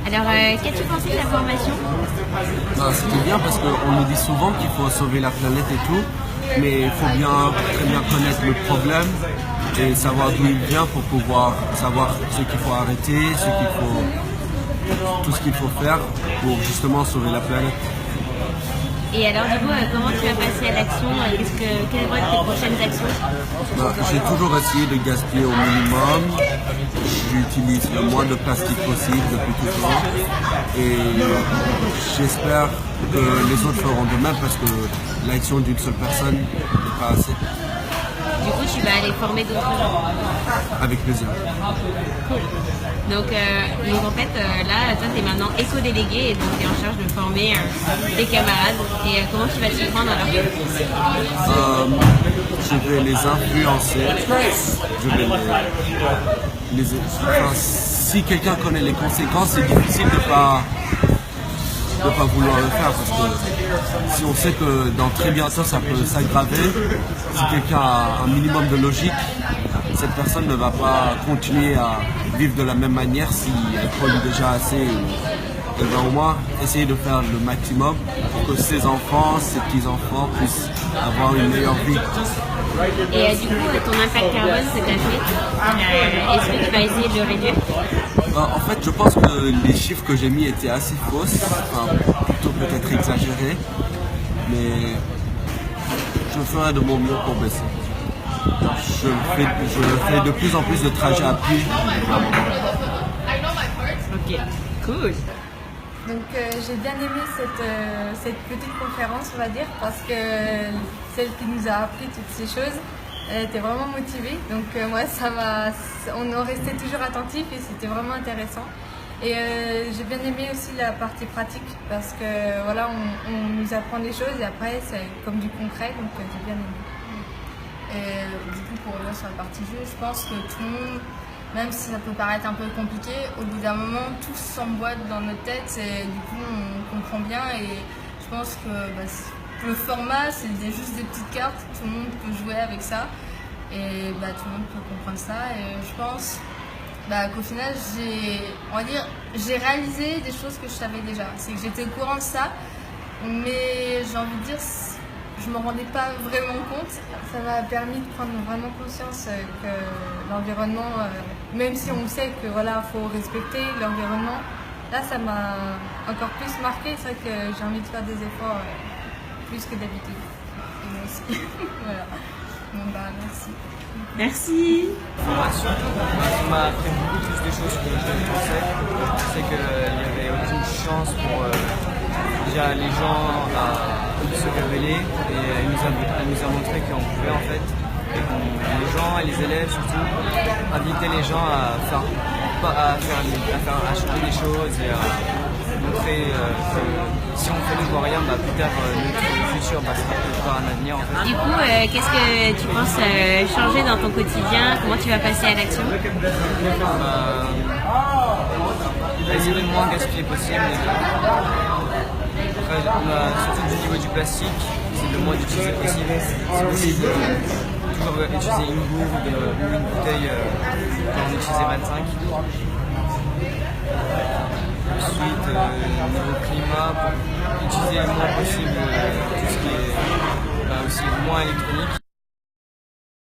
Alors, qu'as-tu pensé de la formation? Ben, c'était bien parce qu'on nous dit souvent qu'il faut sauver la planète et tout, mais il faut très bien connaître le problème et savoir d'où il vient pour pouvoir savoir ce qu'il faut arrêter, tout ce qu'il faut faire pour justement sauver la planète. Et alors, du coup, comment tu vas passer à l'action? Quelles vont être tes prochaines actions? Ben, j'ai toujours essayé de gaspiller au minimum. J'utilise le moins de plastique possible depuis toujours. Et j'espère que les autres feront de même parce que l'action d'une seule personne n'est pas assez. Du coup, tu vas aller former d'autres gens. Avec plaisir. Cool. Donc en fait, là, toi, tu es maintenant éco-délégué et donc tu es en charge de former des camarades. Et comment tu vas t'y prendre alors? Je vais les influencer. Je vais enfin, si quelqu'un connaît les conséquences, c'est difficile de pas vouloir le faire parce que si on sait que dans très bientôt ça peut s'aggraver, si quelqu'un a un minimum de logique, cette personne ne va pas continuer à vivre de la même manière si elle produit déjà assez. Elle va au moins essayer de faire le maximum pour que ses enfants, ses petits-enfants puissent avoir une meilleure vie. Et du coup, ton impact carbone que tu as fait, est-ce que tu vas essayer de le réduire? En fait, je pense que les chiffres que j'ai mis étaient assez fausses, enfin, plutôt peut-être exagérés, mais je ferai de mon mieux pour baisser. Je fais de plus en plus de trajets à pied. Ok, cool. Donc j'ai bien aimé cette petite conférence, on va dire, parce que celle qui nous a appris toutes ces choses, elle était vraiment motivée. Donc moi, on en restait toujours attentifs et c'était vraiment intéressant. Et j'ai bien aimé aussi la partie pratique parce que voilà, on nous apprend des choses et après c'est comme du concret, donc j'ai bien aimé. Et du coup, pour revenir sur la partie jeu, je pense que tout le monde, même si ça peut paraître un peu compliqué, au bout d'un moment, tout s'emboîte dans notre tête et du coup, on comprend bien. Et je pense que le format, c'est juste des petites cartes, tout le monde peut jouer avec ça et tout le monde peut comprendre ça. Et je pense qu'au final, j'ai réalisé des choses que je savais déjà. C'est que j'étais au courant de ça, mais j'ai envie de dire, je ne m'en rendais pas vraiment compte. Ça m'a permis de prendre vraiment conscience que l'environnement, même si on sait que voilà, faut respecter l'environnement, là ça m'a encore plus marqué. C'est vrai que j'ai envie de faire des efforts plus que d'habitude. Et moi aussi. Voilà. Bon merci. Merci. Formation, ça m'a appris beaucoup plus de choses que je ne pensais. C'est qu'il n'y avait aucune chance pour déjà les gens à se révéler et elle nous a montré qu'on pouvait en fait, et les gens et les élèves surtout, inviter les gens à changer des choses et à montrer que si on fait nouveau rien, plus tard notre futur sera peut-être un avenir en fait. Du coup, qu'est-ce que tu penses changer dans ton quotidien? Comment tu vas passer à l'action? Essayer de moins gaspiller possible. Après, surtout du niveau du plastique, c'est le moins d'utiliser possible. C'est possible toujours utiliser une gourde ou une bouteille quand on utilise 25. Ensuite, niveau climat, pour utiliser le moins possible tout ce qui est aussi moins électronique.